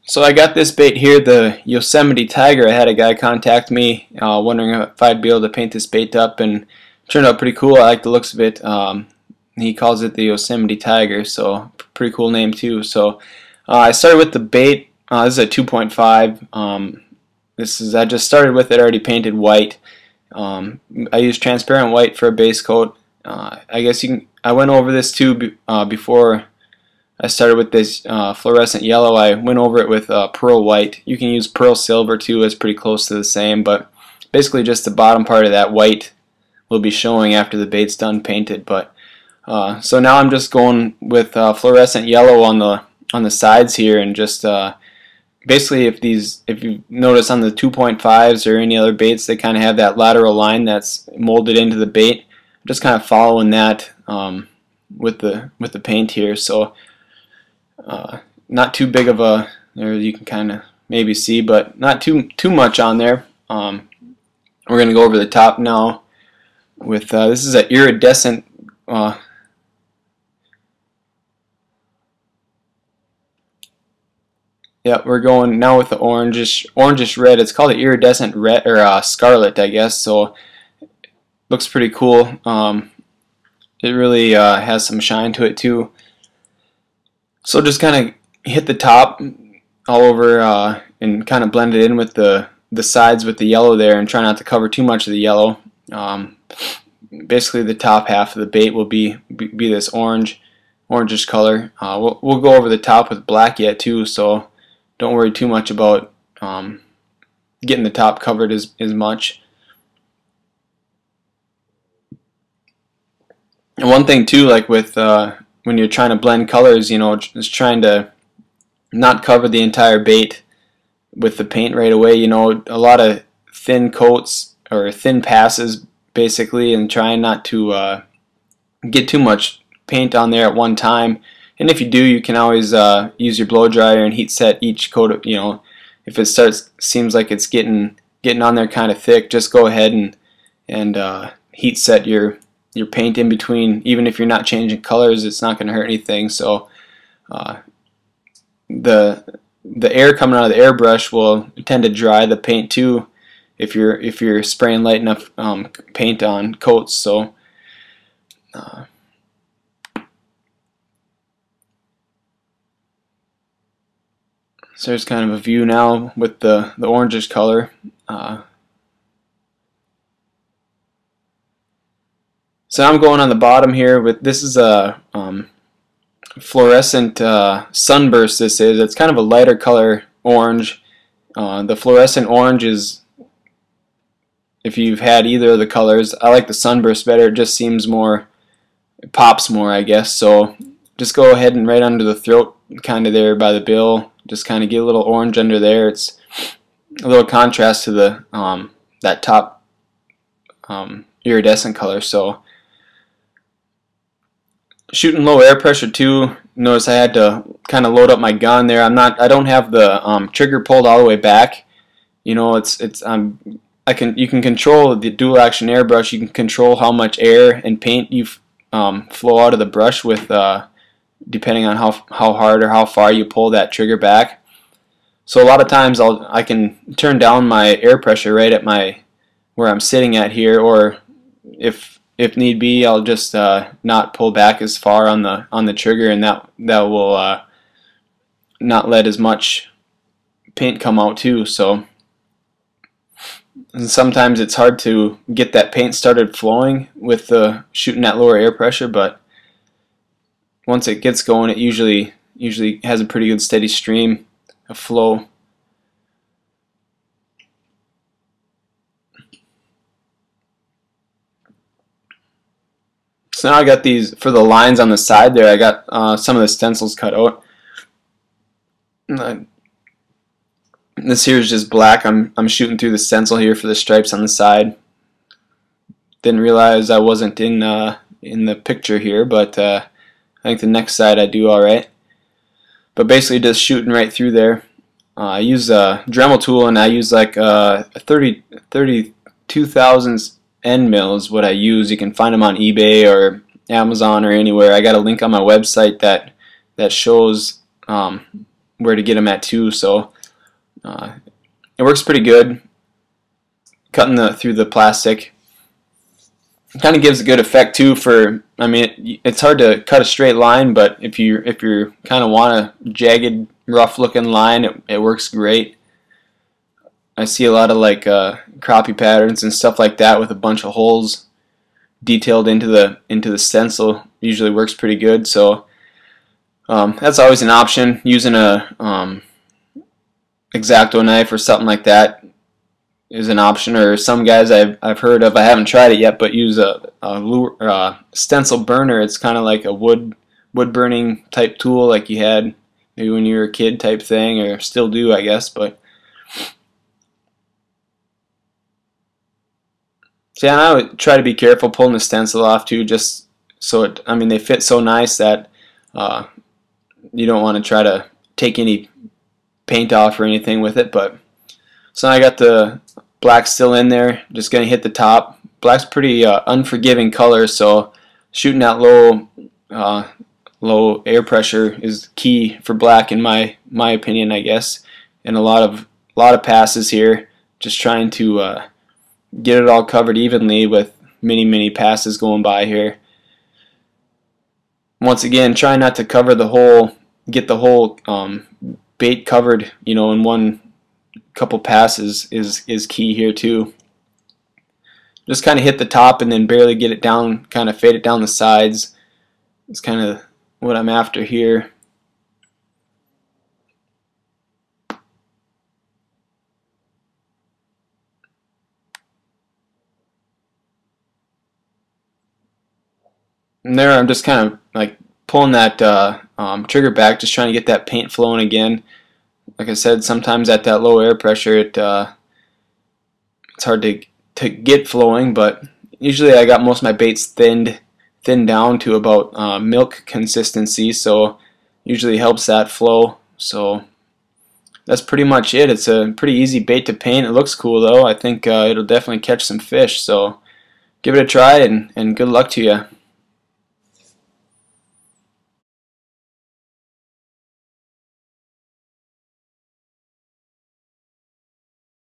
So I got this bait here, the Yosemite Tiger. I had a guy contact me wondering if I'd be able to paint this bait up, and it turned out pretty cool. I like the looks of it. He calls it the Yosemite Tiger, so pretty cool name too. So I started with the bait. This is a 2.5. I just started with it already painted white. I used transparent white for a base coat. I guess I went over this too before I started with this fluorescent yellow. I went over it with pearl white. You can use pearl silver too, it's pretty close to the same, but basically just the bottom part of that white will be showing after the bait's done painted. But so now I'm just going with fluorescent yellow on the sides here, and just basically if you notice on the 2.5s or any other baits, they kind of have that lateral line that's molded into the bait. I'm just kind of following that with the paint here. So not too big of a, there you can kind of maybe see, but not too much on there. We're going to go over the top now with this is an iridescent yeah, we're going now with the orangish red. It's called an iridescent red, or scarlet, I guess. So looks pretty cool. It really has some shine to it too. So just kind of hit the top all over and kind of blend it in with the sides with the yellow there, and try not to cover too much of the yellow. Basically the top half of the bait will be this orangish color. We'll go over the top with black yet too, so don't worry too much about getting the top covered as much. And one thing too, like with when you're trying to blend colors, you know, just trying to not cover the entire bait with the paint right away. You know, a lot of thin coats or thin passes basically, and trying not to get too much paint on there at one time. And if you do, you can always use your blow dryer and heat set each coat. You know, if it seems like it's getting on there kind of thick, just go ahead and heat set your paint in between. Even if you're not changing colors, it's not going to hurt anything. So the air coming out of the airbrush will tend to dry the paint too if you're spraying light enough paint on coats. So so there's kind of a view now with the orangish color. So I'm going on the bottom here with, this is a fluorescent sunburst. This is, it's kind of a lighter color orange. The fluorescent orange is, if you've had either of the colors, I like the sunburst better. It just seems more, it pops more, I guess. So just go ahead and right under the throat, kind of there by the bill, just kind of get a little orange under there. It's a little contrast to the that top iridescent color. So shooting low air pressure too. Notice I had to kind of load up my gun there. I don't have the trigger pulled all the way back. You know, you can control the dual action airbrush. You can control how much air and paint you flow out of the brush with, depending on how hard or how far you pull that trigger back. So a lot of times I can turn down my air pressure right at where I'm sitting at here, or if need be, I'll just not pull back as far on the trigger, and that will not let as much paint come out too. So, and sometimes it's hard to get that paint started flowing with shooting at lower air pressure, but once it gets going, it usually has a pretty good steady stream of flow. So now I got these, for the lines on the side there, I got some of the stencils cut out. This here is just black. I'm shooting through the stencil here for the stripes on the side. Didn't realize I wasn't in the picture here, but I think the next side I do alright. But basically just shooting right through there. I use a Dremel tool, and I use like a 32,000 end mill is what I use. You can find them on eBay or Amazon or anywhere. I got a link on my website that shows where to get them at too. So it works pretty good. Cutting through the plastic kind of gives a good effect too. For I mean, it's hard to cut a straight line, but if you kind of want a jagged, rough looking line, it works great. I see a lot of like crappie patterns and stuff like that with a bunch of holes detailed into the stencil. Usually works pretty good. So that's always an option. Using a X-Acto knife or something like that is an option. Or some guys I've heard of, I haven't tried it yet, but use a stencil burner. It's kind of like a wood burning type tool, like you had maybe when you were a kid type thing, or still do, I guess. But so yeah, and I would try to be careful pulling the stencil off too, just so it, I mean, they fit so nice that you don't want to try to take any paint off or anything with it. But so now I got the black still in there, just gonna hit the top. Black's pretty unforgiving color, so shooting at low air pressure is key for black in my opinion, I guess. And a lot of passes here, just trying to get it all covered evenly with many passes going by here. Once again, try not to cover the whole, get the whole bait covered, you know, in one couple passes is key here too. Just kind of hit the top and then barely get it down, kind of fade it down the sides. It's kind of what I'm after here. And there I'm just kind of like pulling that trigger back, just trying to get that paint flowing again. Like I said, sometimes at that low air pressure it's hard to get flowing, but usually I got most of my baits thinned down to about milk consistency, so usually helps that flow. So that's pretty much it. It's a pretty easy bait to paint. It looks cool though. I think it'll definitely catch some fish, so give it a try, and good luck to you.